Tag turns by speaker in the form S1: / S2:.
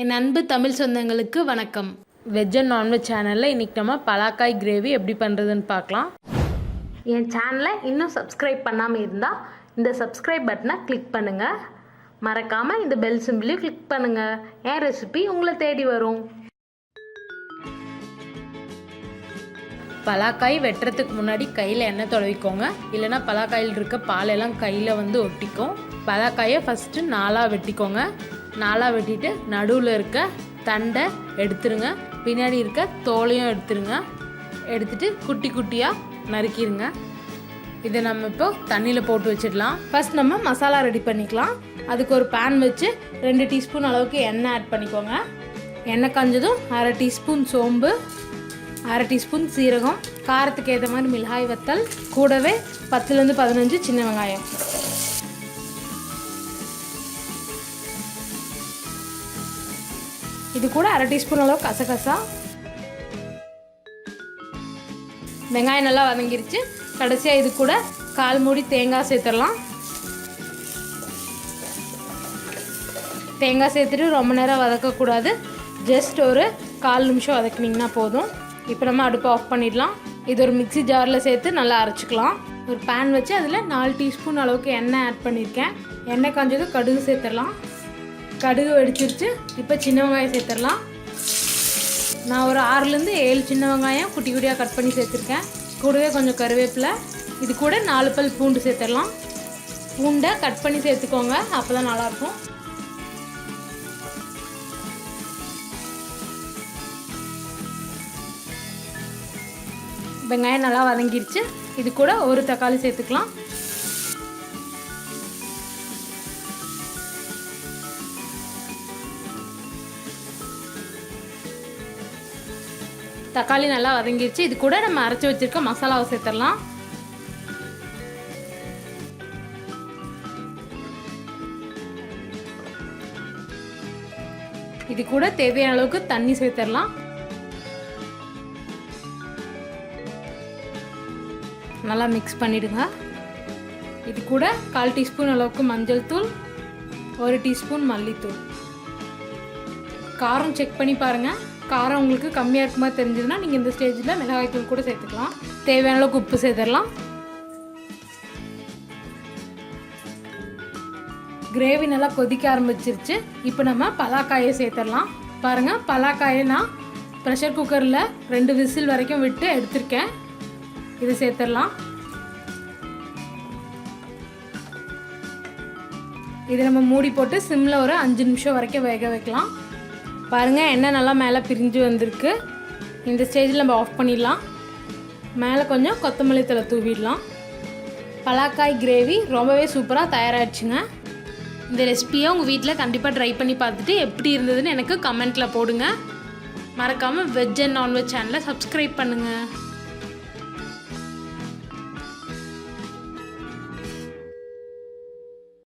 S1: என் அன்பு தமிழ் சொந்தங்களுக்கு வணக்கம். வெஜ் அண்ட் நான்வெஜ் சேனலில் இன்றைக்கி நம்ம பலாக்காய் கிரேவி எப்படி பண்ணுறதுன்னு பார்க்கலாம். என் சேனலை இன்னும் சப்ஸ்கிரைப் பண்ணாமல் இருந்தால் இந்த சப்ஸ்கிரைப் பட்டனை கிளிக் பண்ணுங்கள். மறக்காமல் இந்த பெல் சிம்பிளையும் கிளிக் பண்ணுங்கள். என் ரெசிபி உங்களை தேடி வரும். பலாக்காய் வெட்டுறதுக்கு முன்னாடி கையில் எண்ணெய் தடவிக்கோங்க. இல்லைனா பலாக்காயில் இருக்க பாலெல்லாம் கையில் ஒட்டிக்கும். பலாக்காயை ஃபஸ்ட்டு 4ஆக வெட்டிக்கோங்க. 4ஆக வெட்டிட்டு நடுவில் இருக்க தண்டை எடுத்துருங்க. பின்னாடி இருக்க தோலையும் எடுத்துருங்க. எடுத்துட்டு குட்டி குட்டியாக நறுக்கிடுங்க. இதை நம்ம இப்போ தண்ணியில் போட்டு வச்சிடலாம். ஃபஸ்ட் நம்ம மசாலா ரெடி பண்ணிக்கலாம். அதுக்கு ஒரு பேன் வச்சு 2 டீஸ்பூன் அளவுக்கு எண்ணெய் ஆட் பண்ணிக்கோங்க. எண்ணெய் காஞ்சதும் 1/2 டீஸ்பூன் சோம்பு, 1/2 டீஸ்பூன் சீரகம், காரத்துக்கு ஏற்ற மாதிரி மிளகாய் வத்தல், கூடவே 10லேருந்து 15 சின்ன வெங்காயம். இது கூட 1/2 டீஸ்பூன் அளவு கசகசா. வெங்காயம் நல்லா வதங்கிருச்சு. கடைசியாக இது கூட 1/4 மூடி தேங்காய் சேர்த்துடலாம். தேங்காய் சேர்த்துட்டு ரொம்ப நேரம் வதக்கக்கூடாது. ஜஸ்ட் ஒரு 1/4 நிமிஷம் வதக்கினீங்கன்னா போதும். இப்போ நம்ம அடுப்பை ஆஃப் பண்ணிடலாம். இது ஒரு மிக்ஸி ஜாரில் சேர்த்து நல்லா அரைச்சிக்கலாம். ஒரு பேன் வச்சு அதில் 4 டீஸ்பூன் அளவுக்கு எண்ணெய் ஆட் பண்ணியிருக்கேன். எண்ணெய் காஞ்சதும் கடுகு சேர்த்துடலாம். கடுகு வெடிச்சிருச்சு. இப்போ சின்ன வெங்காயம் சேர்த்துடலாம். நான் ஒரு 6லேருந்து 7 சின்ன வெங்காயம் குட்டி குட்டியாக கட் பண்ணி சேர்த்துருக்கேன். கூடவே கொஞ்சம் கருவேப்பிலை. இது கூட 4 பல் பூண்டு சேர்த்துடலாம். பூண்டை கட் பண்ணி சேர்த்துக்கோங்க, அப்போ தான் நல்லாயிருக்கும். வெங்காயம் நல்லா வதங்கிடுச்சு. இது கூட ஒரு தக்காளி சேர்த்துக்கலாம். தக்காளி நல்லா வதங்கிடுச்சு. இது கூட நம்ம அரைச்சி வச்சிருக்க மசாலாவை சேர்த்துடலாம். இது கூட தேவையான அளவுக்கு தண்ணி சேர்த்துடலாம். நல்லா மிக்ஸ் பண்ணிடுங்க. இது கூட 1/4 டீஸ்பூன் அளவுக்கு மஞ்சள் தூள், 1 டீஸ்பூன் மல்லித்தூள். காரம் செக் பண்ணி பாருங்கள். காரம் உங்களுக்கு கம்மியாக இருக்குமா தெரிஞ்சதுன்னா நீங்கள் இந்த ஸ்டேஜில் மிளகாய்த்தூள் கூட சேர்த்துக்கலாம். தேவையான அளவுக்கு உப்பு சேர்த்துடலாம். கிரேவி நல்லா கொதிக்க ஆரம்பிச்சிருச்சு. இப்போ நம்ம பலாக்காயை சேர்த்துடலாம். பாருங்கள், பலாக்காயை நான் ப்ரெஷர் குக்கரில் 2 விசில் வரைக்கும் விட்டு எடுத்திருக்கேன். இது சேர்த்துடலாம். இதை நம்ம மூடி போட்டு சிம்மில் ஒரு 5 நிமிஷம் வரைக்கும் வேக வைக்கலாம். பாருங்கள், எண்ணெய் நல்லா மேலே பிரிஞ்சு வந்திருக்கு. இந்த ஸ்டேஜில் நம்ம ஆஃப் பண்ணிடலாம். மேலே கொஞ்சம் கொத்தமல்லி தழை தூவிடலாம். பலாக்காய் கிரேவி ரொம்பவே சூப்பராக தயாராகிடுச்சுங்க. இந்த ரெசிபியை உங்கள் வீட்டில் கண்டிப்பாக ட்ரை பண்ணி பார்த்துட்டு எப்படி இருந்ததுன்னு எனக்கு கமெண்ட்டில் போடுங்க. மறக்காமல் வெஜ் அண்ட் நான்வெஜ் சேனலை சப்ஸ்கிரைப் பண்ணுங்கள்.